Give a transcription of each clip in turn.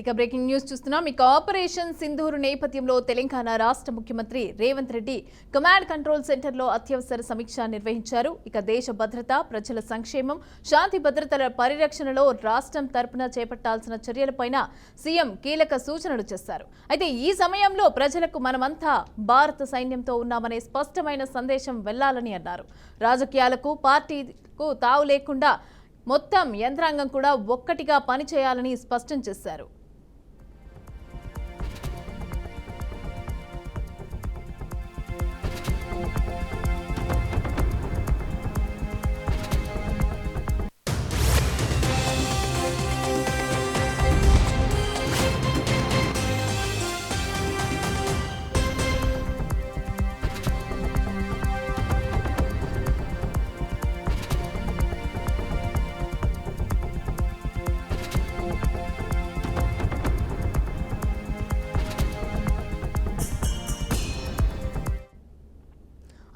ఇక breaking news చూస్తున్నాం. ఇక ఆపరేషన్ సింధూర్ నేపథ్యంలో తెలంగాణ రాష్ట్ర ముఖ్యమంత్రి రేవంత్ రెడ్డి కమాండ్ కంట్రోల్ సెంటర్లో అత్యవసర సమీక్ష నిర్వహించారు. ఇక దేశ భద్రత, ప్రజల సంక్షేమం, శాంతి భద్రతల పరిరక్షణలో రాష్ట్రం తరపున చేపట్టాల్సిన చర్యలపైన సీఎం కీలక సూచనలు చేశారు. అయితే ఈ సమయంలో ప్రజలకు మనమంతా భారత సైన్యంతో ఉన్నామనే స్పష్టమైన సందేశం వెళ్లాలని అన్నారు. రాజకీయాలకు, పార్టీకు తావు లేకుండా మొత్తం యంత్రాంగం కూడా ఒక్కటిగా పనిచేయాలని స్పష్టం చేశారు.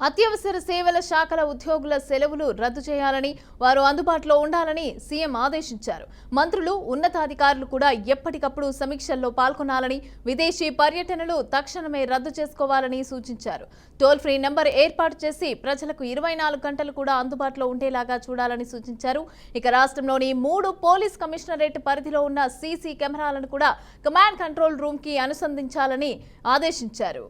అత్యవసర సేవల శాఖల ఉద్యోగుల సెలవులు రద్దు చేయాలని, వారు అందుబాటులో ఉండాలని సీఎం ఆదేశించారు. మంత్రులు, ఉన్నతాధికారులు కూడా ఎప్పటికప్పుడు సమీక్షల్లో పాల్గొనాలని, విదేశీ పర్యటనలు తక్షణమే రద్దు చేసుకోవాలని సూచించారు. టోల్ ఫ్రీ నెంబర్ ఏర్పాటు చేసి ప్రజలకు 24 గంటలు కూడా అందుబాటులో ఉండేలాగా చూడాలని సూచించారు. ఇక రాష్ట్రంలోని 3 పోలీస్ కమిషనరేట్ పరిధిలో ఉన్న సీసీ కెమెరాలను కూడా కమాండ్ కంట్రోల్ రూమ్ కి అనుసంధించాలని ఆదేశించారు.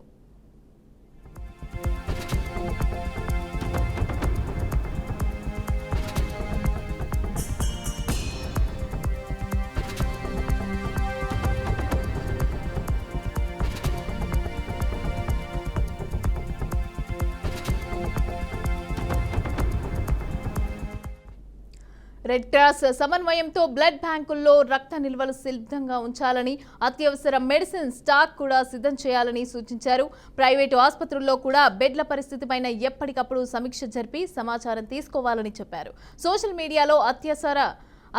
రెడ్ క్రాస్ సమన్వయంతో బ్లడ్ బ్యాంకుల్లో రక్త నిల్వలు సిద్ధంగా ఉంచాలని, అత్యవసర మెడిసిన్ స్టాక్ కూడా సిద్ధం చేయాలని సూచించారు. ప్రైవేటు ఆసుపత్రుల్లో కూడా బెడ్ల పరిస్థితిపైన ఎప్పటికప్పుడు సమీక్ష జరిపి సమాచారం తీసుకోవాలని చెప్పారు. సోషల్ మీడియాలో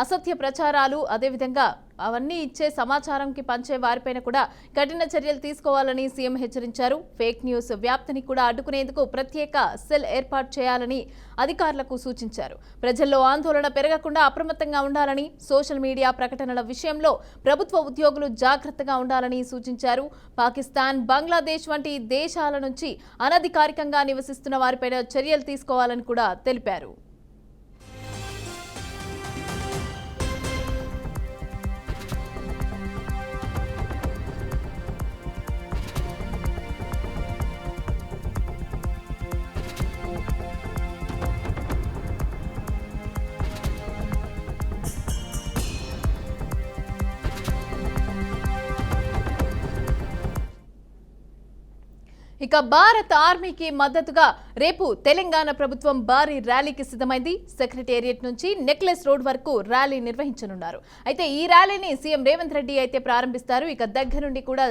అసత్య ప్రచారాలు, అదేవిధంగా అవన్నీ ఇచ్చే సమాచారంకి పంచే వారిపైన కూడా కఠిన చర్యలు తీసుకోవాలని సీఎం హెచ్చరించారు. ఫేక్ న్యూస్ వ్యాప్తిని కూడా అడ్డుకునేందుకు ప్రత్యేక సెల్ ఏర్పాటు చేయాలని అధికారులకు సూచించారు. ప్రజల్లో ఆందోళన పెరగకుండా అప్రమత్తంగా ఉండాలని, సోషల్ మీడియా ప్రకటనల విషయంలో ప్రభుత్వ ఉద్యోగులు జాగ్రత్తగా ఉండాలని సూచించారు. పాకిస్తాన్, బంగ్లాదేశ్ వంటి దేశాల నుంచి అనధికారికంగా నివసిస్తున్న వారిపైన చర్యలు తీసుకోవాలని కూడా తెలిపారు. ఇక భారత ఆర్మీకి మద్దతుగా రేపు తెలంగాణ ప్రభుత్వం భారీ ర్యాలీకి సిద్ధమైంది. సెక్రటేరియట్ నుంచి నెక్లెస్ రోడ్ వరకు ర్యాలీ నిర్వహించనున్నారు. అయితే ఈ ర్యాలీని సీఎం రేవంత్ రెడ్డి అయితే ప్రారంభిస్తారు. ఇక దగ్గరుండి కూడా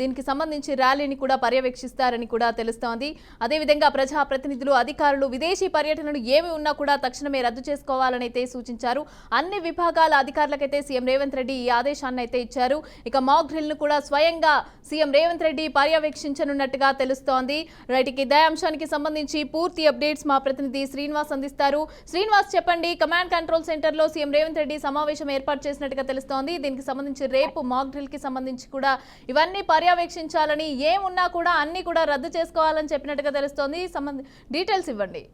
దీనికి సంబంధించి ర్యాలీని కూడా పర్యవేక్షిస్తారని కూడా తెలుస్తోంది. అదేవిధంగా ప్రజాప్రతినిధులు, అధికారులు విదేశీ పర్యటనలు ఏమి ఉన్నా కూడా తక్షణమే రద్దు చేసుకోవాలని అయితే సూచించారు. అన్ని విభాగాల అధికారులకైతే సీఎం రేవంత్ రెడ్డి ఈ ఆదేశాన్ని అయితే ఇచ్చారు. ఇక మాక్ డ్రిల్ ను కూడా స్వయంగా సీఎం రేవంత్ రెడ్డి పర్యవేక్షించనున్నట్టుగా తెలుస్తోంది. రైట్, ఇదే అంశానికి సంబంధించి పూర్తి అప్డేట్స్ మా ప్రతినిధి శ్రీనివాస్ అందిస్తారు. శ్రీనివాస్, చెప్పండి. కమాండ్ కంట్రోల్ సెంటర్ లో సీఎం రేవంత్ రెడ్డి సమావేశం ఏర్పాటు చేసినట్టుగా తెలుస్తోంది. దీనికి సంబంధించి రేపు మాక్ డ్రిల్ కి సంబంధించి కూడా ఇవన్నీ పర్యవేక్షించాలని, ఏమున్నా కూడా అన్ని కూడా రద్దు చేసుకోవాలని చెప్పినట్టుగా తెలుస్తోంది. డీటెయిల్స్ ఇవ్వండి.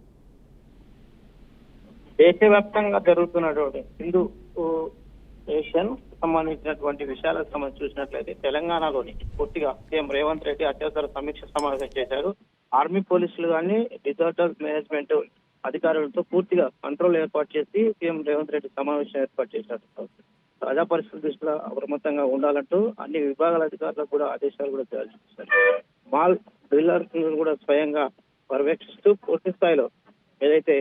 దేశవ్యాప్తంగా జరుగుతున్నటువంటి హిందూ నేషన్ సంబంధించినటువంటి విషయాలకు సంబంధించి చూసినట్లయితే తెలంగాణలోని పూర్తిగా సీఎం రేవంత్ రెడ్డి అత్యవసర సమీక్ష సమావేశం చేశారు. ఆర్మీ పోలీసులు కానీ, డిజాస్టర్ మేనేజ్మెంట్ అధికారులతో పూర్తిగా కంట్రోల్ ఏర్పాటు చేసి సీఎం రేవంత్ రెడ్డి సమావేశం ఏర్పాటు చేశారు. ప్రజా పరిస్థితుల దృష్టిలో అప్రమత్తంగా ఉండాలంటూ అన్ని విభాగాల అధికారులకు కూడా ఆదేశాలు కూడా జారీ చేశారు. మాల్ డ్రిల్లర్స్ కూడా స్వయంగా పర్యవేక్షిస్తూ పూర్తి స్థాయిలో ఏదైతే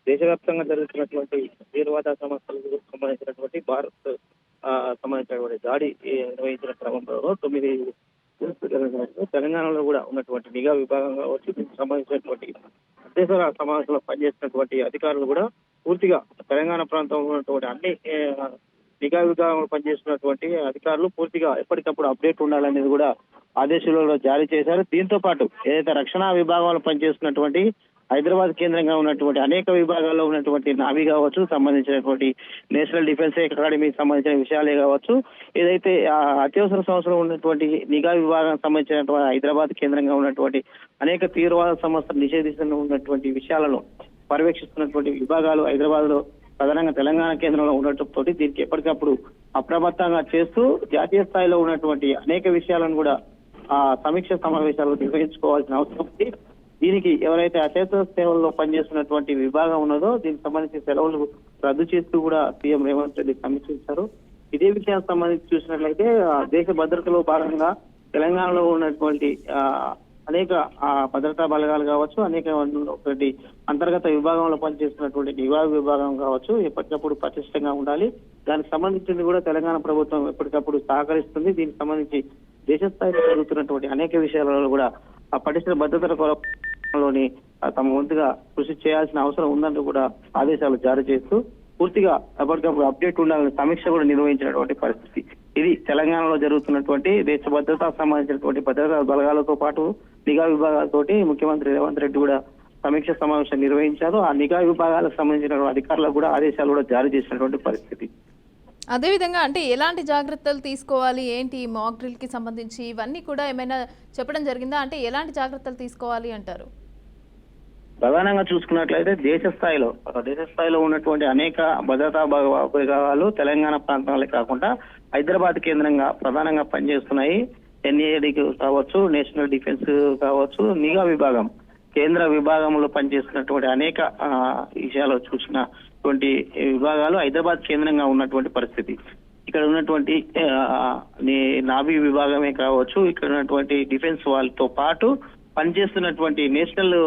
దేశవ్యాప్తంగా జరుగుతున్నటువంటి తీవ్రవాద సమస్యలకు సంబంధించినటువంటి భారత్ సంబంధించినటువంటి దాడి నిర్వహించిన క్రమంలో 9 తెలంగాణలో కూడా ఉన్నటువంటి నిఘా విభాగంగా వచ్చి దీనికి సంబంధించినటువంటి అత్యవసర సమావేశంలో పనిచేసినటువంటి అధికారులు కూడా పూర్తిగా తెలంగాణ ప్రాంతంలో ఉన్నటువంటి అన్ని నిఘా విభాగంలో పనిచేస్తున్నటువంటి అధికారులు పూర్తిగా ఎప్పటికప్పుడు అప్డేట్ ఉండాలనేది కూడా ఆదేశాలలో జారీ చేశారు. దీంతో పాటు ఏదైతే రక్షణ విభాగంలో పనిచేస్తున్నటువంటి హైదరాబాద్ కేంద్రంగా ఉన్నటువంటి అనేక విభాగాల్లో ఉన్నటువంటి నావీ కావచ్చు, సంబంధించినటువంటి నేషనల్ డిఫెన్స్ అకాడమీకి సంబంధించిన విషయాలే కావచ్చు, ఏదైతే అత్యవసర సంస్థలో ఉన్నటువంటి నిఘా విభాగం సంబంధించినటువంటి హైదరాబాద్ కేంద్రంగా ఉన్నటువంటి అనేక తీవ్రవాద సంస్థలు నిషేధిస్తున్న ఉన్నటువంటి విషయాలను పర్యవేక్షిస్తున్నటువంటి విభాగాలు హైదరాబాద్ లో ప్రధానంగా తెలంగాణ కేంద్రంలో ఉండటంతో దీనికి ఎప్పటికప్పుడు అప్రమత్తంగా చేస్తూ జాతీయ స్థాయిలో ఉన్నటువంటి అనేక విషయాలను కూడా సమీక్ష సమావేశాలు నిర్వహించుకోవాల్సిన అవసరం ఉంది. దీనికి ఎవరైతే అత్యవసర సేవల్లో పనిచేస్తున్నటువంటి విభాగం ఉన్నదో దీనికి సంబంధించి సెలవులు రద్దు చేస్తూ కూడా సీఎం రేవంత్ రెడ్డి సమీక్షించారు. ఇదే విషయానికి సంబంధించి చూసినట్లయితే దేశ భద్రతలో భాగంగా తెలంగాణలో ఉన్నటువంటి అనేక భద్రతా బలగాలు కావచ్చు, అనేక ఒకటి అంతర్గత విభాగంలో పనిచేస్తున్నటువంటి నిఘా విభాగం కావచ్చు, ఎప్పటికప్పుడు పటిష్టంగా ఉండాలి. దానికి సంబంధించింది కూడా తెలంగాణ ప్రభుత్వం ఎప్పటికప్పుడు సహకరిస్తుంది. దీనికి సంబంధించి దేశ స్థాయిలో జరుగుతున్నటువంటి అనేక విషయాలలో కూడా ఆ పటిష్ట భద్రత కొరలోని తమ వంతుగా కృషి చేయాల్సిన అవసరం ఉందంటూ కూడా ఆదేశాలు జారీ చేస్తూ పూర్తిగా ఎప్పటికప్పుడు అప్డేట్ ఉండాలని సమీక్ష కూడా నిర్వహించినటువంటి పరిస్థితి. ఇది తెలంగాణలో జరుగుతున్నటువంటి దేశ భద్రతకు సంబంధించినటువంటి భద్రతా బలగాలతో పాటు నిఘా విభాగాలతోటి ముఖ్యమంత్రి రేవంత్ రెడ్డి కూడా సమీక్ష సమావేశం నిర్వహించారు. ఆ నిఘా విభాగాలకు సంబంధించిన అధికారులకు కూడా ఆదేశాలు కూడా జారీ చేసినటువంటి పరిస్థితి. అదేవిధంగా అంటే ఎలాంటి జాగ్రత్తలు తీసుకోవాలి ఏంటి మాక్ డ్రిల్ కి సంబంధించి ఇవన్నీ కూడా ఏమైనా చెప్పడం జరిగిందా? అంటే ఎలాంటి జాగ్రత్తలు తీసుకోవాలి అంటారు? ప్రధానంగా చూసుకున్నట్లయితే దేశ స్థాయిలో ఉన్నటువంటి అనేక భద్రతా విభాగాలు తెలంగాణ ప్రాంతాలే కాకుండా హైదరాబాద్ కేంద్రంగా ప్రధానంగా పనిచేస్తున్నాయి. ఎన్ఏడి కావచ్చు, నేషనల్ డిఫెన్స్ కావచ్చు, నిఘా విభాగం కేంద్ర విభాగంలో పనిచేస్తున్నటువంటి అనేక విషయాలు చూసినటువంటి విభాగాలు హైదరాబాద్ కేంద్రంగా ఉన్నటువంటి పరిస్థితి. ఇక్కడ ఉన్నటువంటి నావీ విభాగమే కావచ్చు, ఇక్కడ ఉన్నటువంటి డిఫెన్స్ వాళ్ళతో పాటు పనిచేస్తున్నటువంటి నేషనల్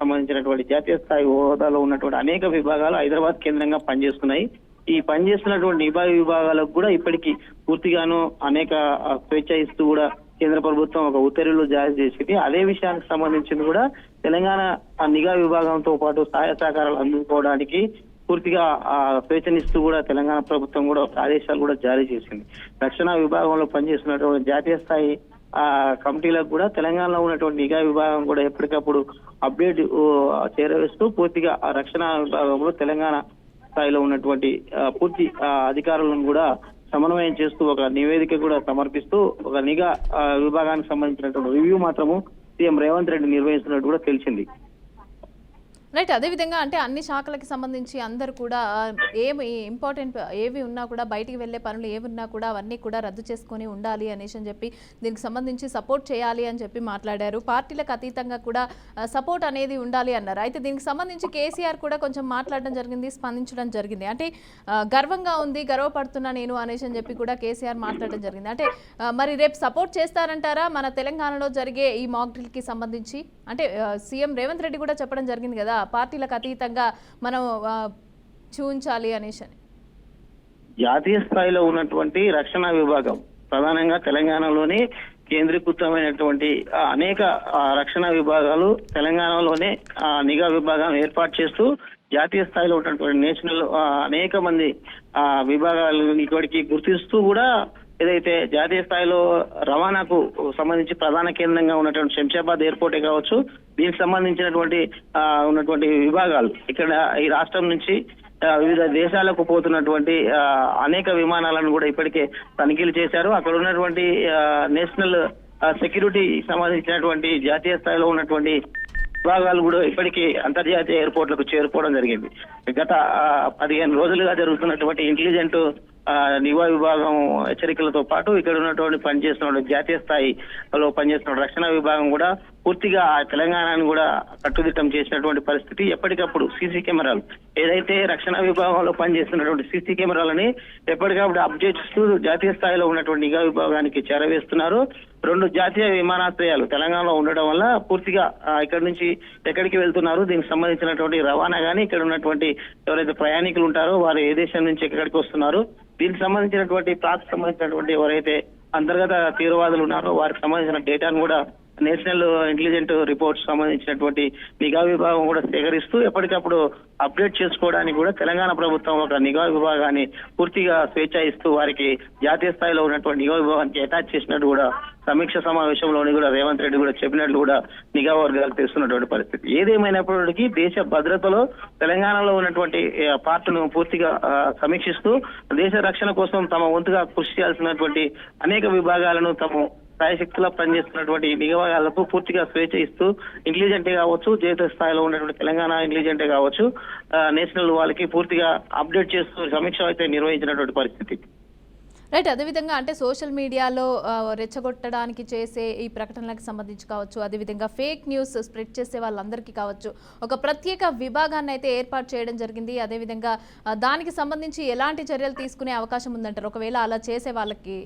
సంబంధించినటువంటి జాతీయ స్థాయి హోదాలో ఉన్నటువంటి అనేక విభాగాలు హైదరాబాద్ కేంద్రంగా పనిచేస్తున్నాయి. ఈ పనిచేస్తున్నటువంటి నిఘా విభాగాలకు కూడా ఇప్పటికీ పూర్తిగాను అనేక స్వేచ్ఛ ఇస్తూ కూడా కేంద్ర ప్రభుత్వం ఒక ఉత్తర్వులు జారీ చేసింది. అదే విషయానికి సంబంధించింది కూడా తెలంగాణ నిఘా విభాగంతో పాటు సహాయ సహకారాలు అందుకోవడానికి పూర్తిగా స్వేచ్ఛనిస్తూ కూడా తెలంగాణ ప్రభుత్వం కూడా ఆదేశాలు కూడా జారీ చేసింది. రక్షణ విభాగంలో పనిచేస్తున్నటువంటి జాతీయ స్థాయి కమిటీలకు కూడా తెలంగాణలో ఉన్నటువంటి నిఘా విభాగం కూడా ఎప్పటికప్పుడు అప్డేట్ చేరవేస్తూ పూర్తిగా ఆ రక్షణ విభాగంలో తెలంగాణ స్థాయిలో ఉన్నటువంటి పూర్తి అధికారులను కూడా సమన్వయం చేస్తూ ఒక నివేదిక కూడా సమర్పిస్తూ ఒక నిఘా విభాగానికి సంబంధించినటువంటి రివ్యూ మాత్రము సీఎం రేవంత్ రెడ్డి నిర్వహిస్తున్నట్టు కూడా తెలిసింది. రైట్. అదేవిధంగా అంటే అన్ని శాఖలకి సంబంధించి అందరూ కూడా ఏమి ఇంపార్టెంట్ ఏవి ఉన్నా కూడా బయటికి వెళ్ళే పనులు ఏవి ఉన్నా కూడా అవన్నీ కూడా రద్దు చేసుకొని ఉండాలి అనేసి అని చెప్పి దీనికి సంబంధించి సపోర్ట్ చేయాలి అని చెప్పి మాట్లాడారు. పార్టీలకు అతీతంగా కూడా సపోర్ట్ అనేది ఉండాలి అన్నారు. అయితే దీనికి సంబంధించి కేసీఆర్ కూడా కొంచెం మాట్లాడడం జరిగింది, స్పందించడం జరిగింది. అంటే గర్వంగా ఉంది, గర్వపడుతున్నా నేను అనేసి అని చెప్పి కూడా కేసీఆర్ మాట్లాడడం జరిగింది. అంటే మరి రేపు సపోర్ట్ చేస్తారంటారా మన తెలంగాణలో జరిగే ఈ మాక్ డ్రిల్కి సంబంధించి? అంటే సీఎం రేవంత్ రెడ్డి కూడా చెప్పడం జరిగింది కదా పార్టీలకు అతీతంగా మనం చూంచాలి అనేసి. జాతీయ స్థాయిలో ఉన్నటువంటి రక్షణ విభాగం ప్రధానంగా తెలంగాణలోని కేంద్రీకృతమైనటువంటి అనేక రక్షణ విభాగాలు తెలంగాణలోనే నిఘా విభాగం ఏర్పాటు చేస్తూ జాతీయ స్థాయిలో ఉన్నటువంటి నేషనల్ అనేక మంది విభాగాలు ఇక్కడికి గుర్తిస్తూ కూడా ఏదైతే జాతీయ స్థాయిలో రవాణాకు సంబంధించి ప్రధాన కేంద్రంగా ఉన్నటువంటి శంషాబాద్ ఎయిర్పోర్టే కావచ్చు, దీనికి సంబంధించినటువంటి ఉన్నటువంటి విభాగాలు ఇక్కడ ఈ రాష్ట్రం నుంచి వివిధ దేశాలకు పోతున్నటువంటి అనేక విమానాలను కూడా ఇప్పటికే తనిఖీలు చేశారు. అక్కడ ఉన్నటువంటి నేషనల్ సెక్యూరిటీ సంబంధించినటువంటి జాతీయ స్థాయిలో ఉన్నటువంటి విభాగాలు కూడా ఇప్పటికీ అంతర్జాతీయ ఎయిర్పోర్ట్లకు చేరుకోవడం జరిగింది. గత 15 రోజులుగా జరుగుతున్నటువంటి ఇంటెలిజెంట్ నిఘా విభాగం హెచ్చరికలతో పాటు ఇక్కడ ఉన్నటువంటి పనిచేస్తున్న జాతీయ స్థాయిలో పనిచేస్తున్న రక్షణ విభాగం కూడా పూర్తిగా తెలంగాణను కూడా కట్టుదిట్టం చేసినటువంటి పరిస్థితి. ఎప్పటికప్పుడు సీసీ కెమెరాలు ఏదైతే రక్షణ విభాగంలో పనిచేస్తున్నటువంటి సీసీ కెమెరాలని ఎప్పటికప్పుడు అప్డేట్ చేస్తూ జాతీయ స్థాయిలో ఉన్నటువంటి నిఘా విభాగానికి చేరవేస్తున్నారు. 2 జాతీయ విమానాశ్రయాలు తెలంగాణలో ఉండడం వల్ల పూర్తిగా ఇక్కడి నుంచి ఎక్కడికి వెళ్తున్నారు, దీనికి సంబంధించినటువంటి రవాణా కానీ ఇక్కడ ఉన్నటువంటి ఎవరైతే ప్రయాణికులు ఉంటారో వారు ఏ దేశం నుంచి ఎక్కడికి వస్తున్నారు, దీనికి సంబంధించినటువంటి సంబంధించినటువంటి ఎవరైతే అంతర్గత తీవ్రవాదులు ఉన్నారో వారికి సంబంధించిన డేటాను కూడా నేషనల్ ఇంటెలిజెంట్ రిపోర్ట్స్ సంబంధించినటువంటి నిఘా విభాగం కూడా సేకరిస్తూ ఎప్పటికప్పుడు అప్డేట్ చేసుకోవడానికి కూడా తెలంగాణ ప్రభుత్వం ఒక నిఘా విభాగాన్ని పూర్తిగా స్వేచ్ఛ ఇస్తూ వారికి జాతీయ స్థాయిలో ఉన్నటువంటి నిఘా విభాగానికి అటాచ్ చేసినట్టు కూడా సమీక్ష సమావేశంలోని కూడా రేవంత్ రెడ్డి కూడా చెప్పినట్లు కూడా నిఘా వర్గాలకు తెలుస్తున్నటువంటి పరిస్థితి. ఏదేమైనప్పటికీ దేశ భద్రతలో తెలంగాణలో ఉన్నటువంటి పార్టీను పూర్తిగా సమీక్షిస్తూ దేశ రక్షణ కోసం తమ వంతుగా కృషి చేయాల్సినటువంటి అనేక విభాగాలను తమ సాయశక్తిలో పనిచేస్తున్నటువంటి నిఘాలకు పూర్తిగా స్వేచ్ఛ ఇస్తూ ఇంటెలిజెంట్ కావచ్చు, జాతీయ స్థాయిలో ఉన్నటువంటి తెలంగాణ ఇంటెలిజెంట్ కావచ్చు, నేషనల్ వాళ్ళకి పూర్తిగా అప్డేట్ చేస్తూ సమీక్ష అయితే నిర్వహించినటువంటి పరిస్థితి. రైట్. అదేవిధంగా అంటే సోషల్ మీడియాలో రెచ్చగొట్టడానికి చేసే ఈ ప్రకటనలకు సంబంధించి కావచ్చు, అదేవిధంగా ఫేక్ న్యూస్ స్ప్రెడ్ చేసే వాళ్ళందరికీ కావచ్చు ఒక ప్రత్యేక విభాగాన్ని అయితే ఏర్పాటు చేయడం జరిగింది. అదేవిధంగా దానికి సంబంధించి ఎలాంటి చర్యలు తీసుకునే అవకాశం ఉందంటారు ఒకవేళ అలా చేసే వాళ్ళకి?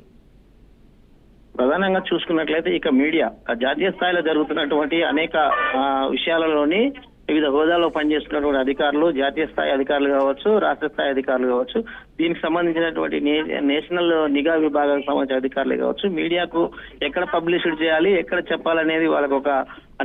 ప్రధానంగా చూసుకున్నట్లయితే ఇక మీడియా జాతీయ స్థాయిలో జరుగుతున్నటువంటి అనేక విషయాలలోని వివిధ హోదాలో పనిచేస్తున్నటువంటి అధికారులు, జాతీయ స్థాయి అధికారులు కావచ్చు, రాష్ట్ర స్థాయి అధికారులు కావచ్చు, దీనికి సంబంధించినటువంటి నేషనల్ నిఘా విభాగానికి సంబంధించిన అధికారులు కావచ్చు, మీడియాకు ఎక్కడ పబ్లిసిటీ చేయాలి, ఎక్కడ చెప్పాలనేది వాళ్ళకు ఒక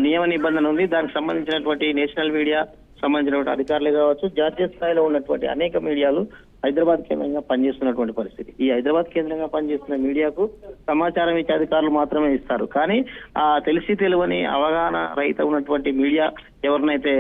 నియమ నిబంధన ఉంది. దానికి సంబంధించినటువంటి నేషనల్ మీడియా సంబంధించినటువంటి అధికారులు కావచ్చు, జాతీయ స్థాయిలో ఉన్నటువంటి అనేక మీడియాలు హైదరాబాద్ కేంద్రంగా పనిచేస్తున్నటువంటి పరిస్థితి. ఈ హైదరాబాద్ కేంద్రంగా పనిచేస్తున్న మీడియాకు సమాచారం ఇచ్చే అధికారులు మాత్రమే ఇస్తారు. కానీ తెలిసి తెలియని అవగాహన రహిత ఉన్నటువంటి మీడియా ఎవరినైతే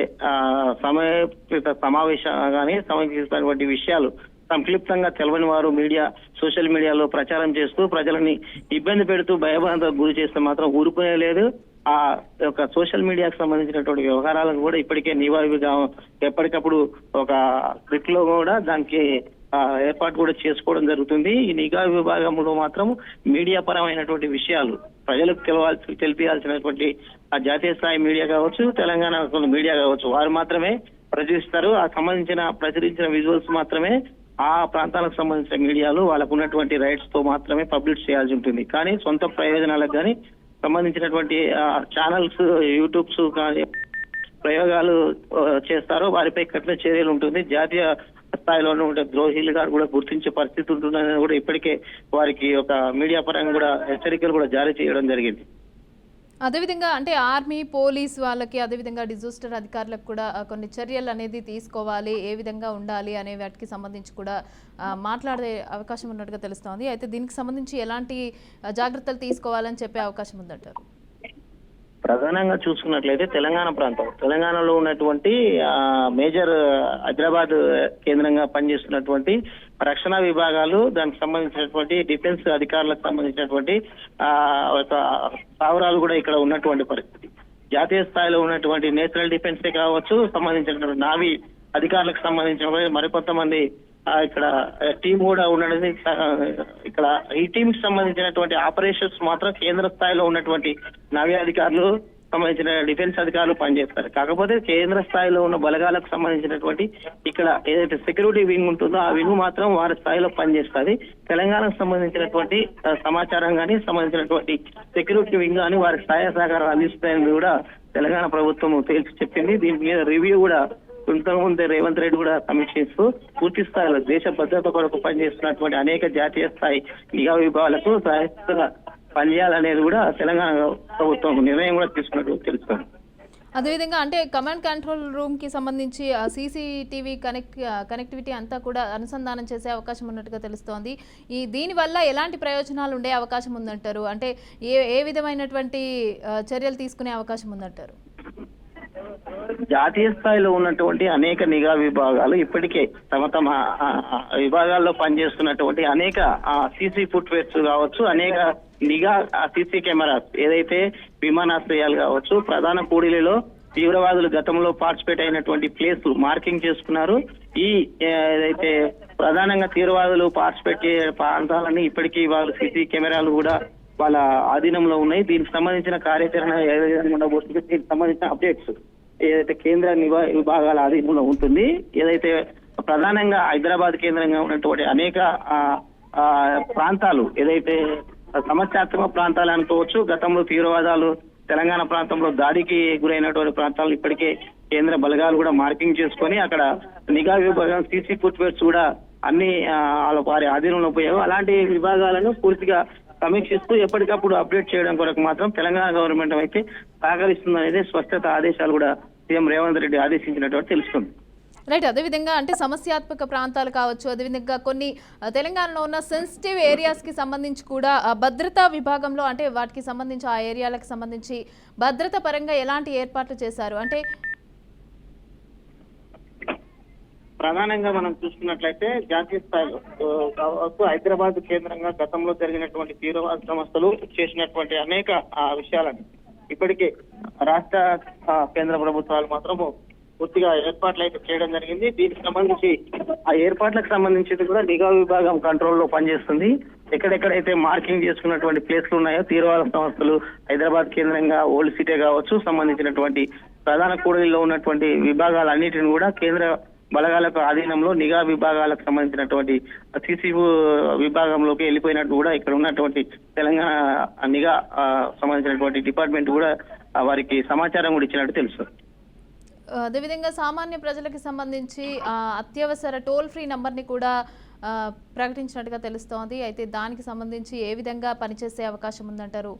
సమర్పిత సమావేశం కానీ సమర్పితటువంటి విషయాలు సంక్లిప్తంగా తెలవని వారు మీడియా సోషల్ మీడియాలో ప్రచారం చేస్తూ ప్రజలని ఇబ్బంది పెడుతూ భయభ్రాంతకు గురి చేస్తే మాత్రం ఊరుకునే లేదు. ఆ యొక్క సోషల్ మీడియాకు సంబంధించినటువంటి వ్యవహారాలను కూడా ఇప్పటికే నివారిగా ఎప్పటికప్పుడు ఒక క్లిక్ లో కూడా దానికి ఏర్పాటు కూడా చేసుకోవడం జరుగుతుంది. ఈ నిఘా విభాగంలో మాత్రం మీడియా పరమైనటువంటి విషయాలు ప్రజలకు తెలియాల్సినటువంటి ఆ జాతీయ స్థాయి మీడియా కావచ్చు, తెలంగాణ మీడియా కావచ్చు, వారు మాత్రమే ప్రచురిస్తారు. ఆ ప్రచురించిన విజువల్స్ మాత్రమే ఆ ప్రాంతాలకు సంబంధించిన మీడియాలు వాళ్ళకు ఉన్నటువంటి రైట్స్ తో మాత్రమే పబ్లిష్ చేయాల్సి ఉంటుంది. కానీ సొంత ప్రయోజనాలకు కానీ సంబంధించినటువంటి ఛానల్స్, యూట్యూబ్స్ కానీ ప్రయోగాలు చేస్తారో వారిపై కఠిన చర్యలు ఉంటుంది. జాతీయ స్థాయిలో ఉన్న ద్రోహులు గారు కూడా గుర్తించే పరిస్థితి ఉంటుందని కూడా ఇప్పటికే వారికి ఒక మీడియా పరంగా కూడా హెచ్చరికలు కూడా జారీ చేయడం జరిగింది. అదేవిధంగా అంటే ఆర్మీ, పోలీస్ వాళ్ళకి, అదేవిధంగా డిజాస్టర్ అధికారులకు కూడా కొన్ని చర్యలు అనేది తీసుకోవాలి, ఏ విధంగా ఉండాలి అనే వాటికి సంబంధించి కూడా మాట్లాడే అవకాశం ఉన్నట్టుగా తెలుస్తోంది. అయితే దీనికి సంబంధించి ఎలాంటి జాగ్రత్తలు తీసుకోవాలని చెప్పే అవకాశం ఉందంటారు? ప్రధానంగా చూసుకున్నట్లయితే తెలంగాణలో ఉన్నటువంటి మేజర్ హైదరాబాద్ కేంద్రంగా పనిచేస్తున్నటువంటి రక్షణ విభాగాలు, దానికి సంబంధించినటువంటి డిఫెన్స్ అధికారులకు సంబంధించినటువంటి స్థావరాలు కూడా ఇక్కడ ఉన్నటువంటి పరిస్థితి. జాతీయ స్థాయిలో ఉన్నటువంటి నేషనల్ డిఫెన్సే కావచ్చు, సంబంధించినటువంటి నావీ అధికారులకు సంబంధించిన మరికొంతమంది ఇక్కడ టీం కూడా ఉండడం. ఇక్కడ ఈ టీం కి సంబంధించినటువంటి ఆపరేషన్స్ మాత్రం కేంద్ర స్థాయిలో ఉన్నటువంటి నావీ అధికారులు, సంబంధించిన డిఫెన్స్ అధికారులు పనిచేస్తారు. కాకపోతే కేంద్ర స్థాయిలో ఉన్న బలగాలకు సంబంధించినటువంటి ఇక్కడ ఏదైతే సెక్యూరిటీ వింగ్ ఉంటుందో ఆ వింగ్ మాత్రం వారి స్థాయిలో పనిచేస్తుంది. తెలంగాణకు సంబంధించినటువంటి సమాచారం కానీ, సంబంధించినటువంటి సెక్యూరిటీ వింగ్ కానీ వారి సహాయ సహకారం అందిస్తాయని కూడా తెలంగాణ ప్రభుత్వం తేల్చి చెప్పింది. దీని మీద రివ్యూ కూడా ఇంతకుముందే రేవంత్ రెడ్డి కూడా సమీక్షిస్తూ పూర్తి స్థాయిలో దేశ భద్రత కొరకు పనిచేస్తున్నటువంటి అనేక జాతీయ స్థాయి నిఘా విభాగాలకు సహాయకులుగా పనిచేయాలనేది కూడా తెలంగాణ ప్రభుత్వం నిర్ణయం కూడా తీసుకున్నట్టు తెలుస్తుంది. అదేవిధంగా అంటే కమాండ్ కంట్రోల్ రూమ్ కి సంబంధించి సీసీటీవీ కనెక్టివిటీ అంతా కూడా అనుసంధానం చేసే అవకాశం ఉన్నట్టుగా తెలుస్తోంది. దీని వల్ల ఎలాంటి ప్రయోజనాలు ఉండే అవకాశం ఉందంటారు? అంటే ఏ విధమైనటువంటి చర్యలు తీసుకునే అవకాశం ఉందంటారు? జాతీయ స్థాయిలో ఉన్నటువంటి అనేక నిఘా విభాగాలు ఇప్పటికే తమ విభాగాల్లో పనిచేస్తున్నటువంటి అనేక సీసీ ఫుట్వేర్స్ కావచ్చు, అనేక నిఘా సీసీ కెమెరాస్ ఏదైతే విమానాశ్రయాలు కావచ్చు, ప్రధాన కూడలిలో తీవ్రవాదులు గతంలో పార్టిసిపేట్ అయినటువంటి ప్లేస్ మార్కింగ్ చేసుకున్నారు. ఈ ఏదైతే ప్రధానంగా తీవ్రవాదులు పార్టిసిపేట్ చేసే ప్రాంతాలన్నీ ఇప్పటికీ వాళ్ళు సీసీ కెమెరాలు కూడా వాళ్ళ ఆధీనంలో ఉన్నాయి. దీనికి సంబంధించిన కార్యాచరణ ఏ విధంగా ఉండబోతుంది, దీనికి సంబంధించిన అప్డేట్స్ ఏదైతే కేంద్ర విభాగాల ఆధీనంలో ఉంటుంది. ఏదైతే ప్రధానంగా హైదరాబాద్ కేంద్రంగా ఉన్నటువంటి అనేక ప్రాంతాలు ఏదైతే సమస్యాత్మక ప్రాంతాలు అనుకోవచ్చు, గతంలో తీవ్రవాదాలు తెలంగాణ ప్రాంతంలో దాడికి గురైనటువంటి ప్రాంతాలు ఇప్పటికే కేంద్ర బలగాలు కూడా మార్కింగ్ చేసుకొని అక్కడ నిఘా విభాగం సీసీ ఫుట్వేర్స్ కూడా అన్ని వారి ఆధీనంలో పోయావు. అలాంటి విభాగాలను పూర్తిగా సమీక్షిస్తూ ఎప్పటికప్పుడు అప్డేట్ చేయడం కొరకు మాత్రం తెలంగాణ గవర్నమెంట్ అయితే సహకరిస్తుందనేది స్పష్టత ఆదేశాలు కూడా సీఎం రేవంత్ రెడ్డి ఆదేశించినట్టు తెలుస్తుంది. రైట్, అదేవిధంగా అంటే సమస్యాత్మక ప్రాంతాలు కావచ్చు, అదేవిధంగా కొన్ని తెలంగాణలో ఉన్న సెన్సిటివ్ ఏరియాస్కి సంబంధించి కూడా భద్రతా విభాగంలో అంటే వాటికి సంబంధించి ఆ ఏరియాలకు సంబంధించి భద్రత పరంగా ఎలాంటి ఏర్పాట్లు చేశారు? అంటే ప్రధానంగా మనం చూసుకున్నట్లయితే జాతీయ స్థాయిలో కావచ్చు హైదరాబాద్ కేంద్రంగా గతంలో జరిగినటువంటి తీవ్రవాద సంస్థలు చేసినటువంటి అనేక విషయాలను ఇప్పటికే రాష్ట్ర కేంద్ర ప్రభుత్వాలు మాత్రము పూర్తిగా ఏర్పాట్లు అయితే చేయడం జరిగింది. దీనికి సంబంధించి ఆ ఏర్పాట్లకు సంబంధించి కూడా నిఘా విభాగం కంట్రోల్లో పనిచేస్తుంది. ఎక్కడెక్కడైతే మార్కింగ్ చేసుకున్నటువంటి ప్లేస్లు ఉన్నాయో తీవ్రవాద సంస్థలు హైదరాబాద్ కేంద్రంగా ఓల్డ్ సిటీ కావచ్చు సంబంధించినటువంటి ప్రధాన కూడలిలో ఉన్నటువంటి విభాగాలన్నిటిని కూడా కేంద్ర బలగాలకు ఆధీనంలో నిఘా విభాగాలకు సంబంధించినటువంటి సిసి విభాగంలోకి వెళ్ళిపోయినట్టు కూడా ఇక్కడ ఉన్నటువంటి తెలంగాణ నిఘా సంబంధించినటువంటి డిపార్ట్మెంట్ కూడా వారికి సమాచారం కూడా ఇచ్చినట్టు తెలుసు. అదేవిధంగా సామాన్య ప్రజలకు సంబంధించి అత్యవసర టోల్ ఫ్రీ నంబర్ని కూడా ప్రకటించినట్టుగా తెలుస్తోంది. అయితే దానికి సంబంధించి ఏ విధంగా పనిచేసే అవకాశం ఉందంటారు?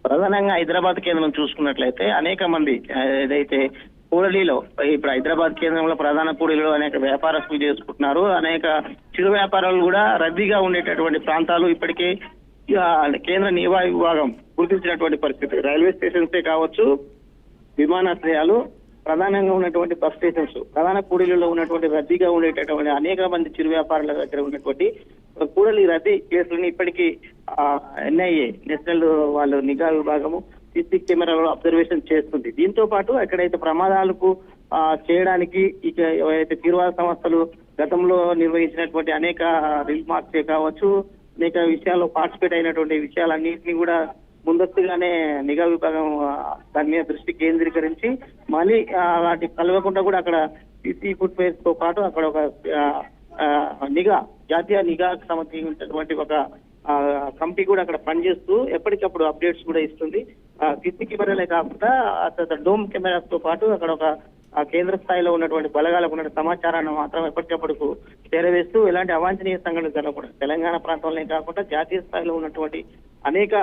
ప్రధానంగా హైదరాబాద్ కేంద్రం చూసుకున్నట్లయితే అనేక మంది ఏదైతే కూడలిలో ఇప్పుడు హైదరాబాద్ కేంద్రంలో ప్రధాన కూడలిలో అనేక వ్యాపారస్తులు చేసుకుంటున్నారు. అనేక చిరు వ్యాపారాలు కూడా రద్దీగా ఉండేటటువంటి ప్రాంతాలు ఇప్పటికే కేంద్ర నిఘా విభాగం గుర్తించినటువంటి పరిస్థితి. రైల్వే స్టేషన్సే కావచ్చు, విమానాశ్రయాలు, ప్రధానంగా ఉన్నటువంటి బస్ స్టేషన్స్, ప్రధాన కూడలిలో ఉన్నటువంటి రద్దీగా ఉండేటటువంటి అనేక మంది చిరు వ్యాపారుల దగ్గర ఉన్నటువంటి కూడలి రద్దీ కేసులను ఇప్పటికీ ఎన్ఐఏ నేషనల్ వాళ్ళు నిఘా విభాగము సీసీ కెమెరాలో అబ్జర్వేషన్ చేస్తుంది. దీంతో పాటు ఎక్కడైతే ప్రమాదాలకు చేయడానికి ఇక ఏవైతే తీవ్రవాద సంస్థలు గతంలో నిర్వహించినటువంటి అనేక రిల్ మార్క్స్ కావచ్చు, అనేక విషయాల్లో పార్టిసిపేట్ అయినటువంటి విషయాలన్నింటినీ కూడా ముందస్తుగానే నిఘా విభాగం దాని మీద దృష్టి కేంద్రీకరించి మళ్ళీ వాటి కలవకుండా కూడా అక్కడ సీసీ ఫుట్వేర్స్ తో పాటు అక్కడ ఒక జాతీయ నిఘాకు సంబంధించినటువంటి ఒక కమిటీ కూడా అక్కడ పనిచేస్తూ ఎప్పటికప్పుడు అప్డేట్స్ కూడా ఇస్తుంది. సీసీ కెమెరాలే కాకుండా డోమ్ కెమెరాస్ తో పాటు అక్కడ ఒక కేంద్ర స్థాయిలో ఉన్నటువంటి బలగాలకు ఉన్న సమాచారాన్ని మాత్రం ఎప్పటికప్పుడు చేరవేస్తూ ఎలాంటి అవాంఛనీయ సంఘటనలు జరగకూడదు. తెలంగాణ ప్రాంతంలోనే కాకుండా జాతీయ స్థాయిలో ఉన్నటువంటి అనేక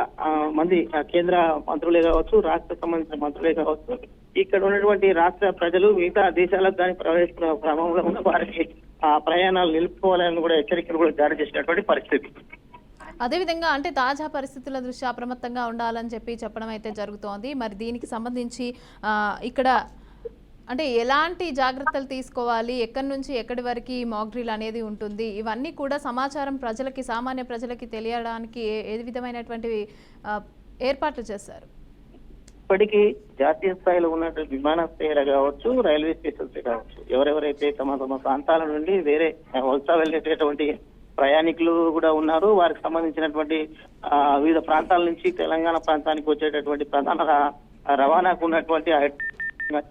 మంది కేంద్ర మంత్రులే కావచ్చు, రాష్ట్ర సంబంధించిన మంత్రులే కావచ్చు, ఇక్కడ ఉన్నటువంటి రాష్ట్ర ప్రజలు మిగతా దేశాలకు కానీ ప్రవేశిస్తున్న క్రమంలో ఉన్న వారికి ప్రయాణాలు నిలుపుకోవాలని కూడా హెచ్చరికలు కూడా జారీ చేసినటువంటి పరిస్థితి. అదేవిధంగా అంటే తాజా పరిస్థితుల దృష్ట్యా అప్రమత్తంగా ఉండాలని చెప్పడం అయితే జరుగుతోంది. మరి దీనికి సంబంధించి ఇక్కడ అంటే ఎలాంటి జాగ్రత్తలు తీసుకోవాలి, ఎక్కడి నుంచి ఎక్కడి వరకు మాక్ డ్రిల్ అనేది ఉంటుంది, ఇవన్నీ కూడా సమాచారం ప్రజలకి, సామాన్య ప్రజలకి తెలియడానికి ఏ విధమైనటువంటి ఏర్పాట్లు చేశారు? ఇప్పటికీ జాతీయ స్థాయిలో ఉన్నటువంటి విమానాశ్రయాలు కావచ్చు, రైల్వే స్టేషన్స్ కావచ్చు, ఎవరెవరైతే తమ తమ ప్రాంతాల నుండి వేరే వలస వెళ్ళేటటువంటి ప్రయాణికులు కూడా ఉన్నారు, వారికి సంబంధించినటువంటి వివిధ ప్రాంతాల నుంచి తెలంగాణ ప్రాంతానికి వచ్చేటటువంటి ప్రధాన రవాణాకు ఉన్నటువంటి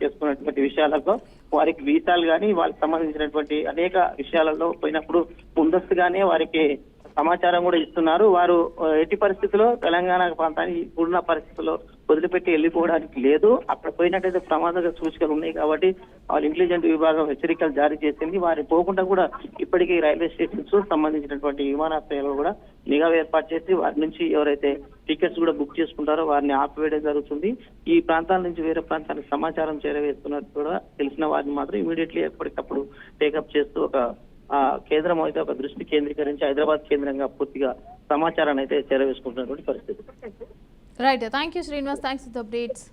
చేసుకున్నటువంటి విషయాలకు వారికి వీసాలు కానీ వాళ్ళకి సంబంధించినటువంటి అనేక విషయాలలో పోయినప్పుడు ముందస్తుగానే వారికి సమాచారం కూడా ఇస్తున్నారు. వారు ఎట్టి పరిస్థితుల్లో తెలంగాణ ప్రాంతానికి ఇప్పుడున్న పరిస్థితుల్లో వదిలిపెట్టి వెళ్ళిపోవడానికి లేదు. అక్కడ పోయినట్టయితే ప్రమాదక సూచికలు ఉన్నాయి కాబట్టి వాళ్ళ ఇంటెలిజెంట్ విభాగం హెచ్చరికలు జారీ చేసింది. వారి పోకుండా కూడా ఇప్పటికీ రైల్వే స్టేషన్స్ సంబంధించినటువంటి విమానాశ్రయాలు కూడా నిఘా ఏర్పాటు చేసి వారి నుంచి ఎవరైతే టికెట్స్ కూడా బుక్ చేసుకుంటారో వారిని ఆపివేయడం జరుగుతుంది. ఈ ప్రాంతాల నుంచి వేరే ప్రాంతానికి సమాచారం చేరవేస్తున్నట్టు కూడా తెలిసిన వారిని మాత్రం ఇమీడియట్లీ ఎప్పటికప్పుడు టేకప్ చేస్తూ ఒక కేంద్రం అయితే ఒక దృష్టి కేంద్రీకరించి హైదరాబాద్ కేంద్రంగా పూర్తిగా సమాచారాన్ని అయితే చేరవేసుకుంటున్నటువంటి పరిస్థితి. Right, thank you Srinivas, thanks for the updates.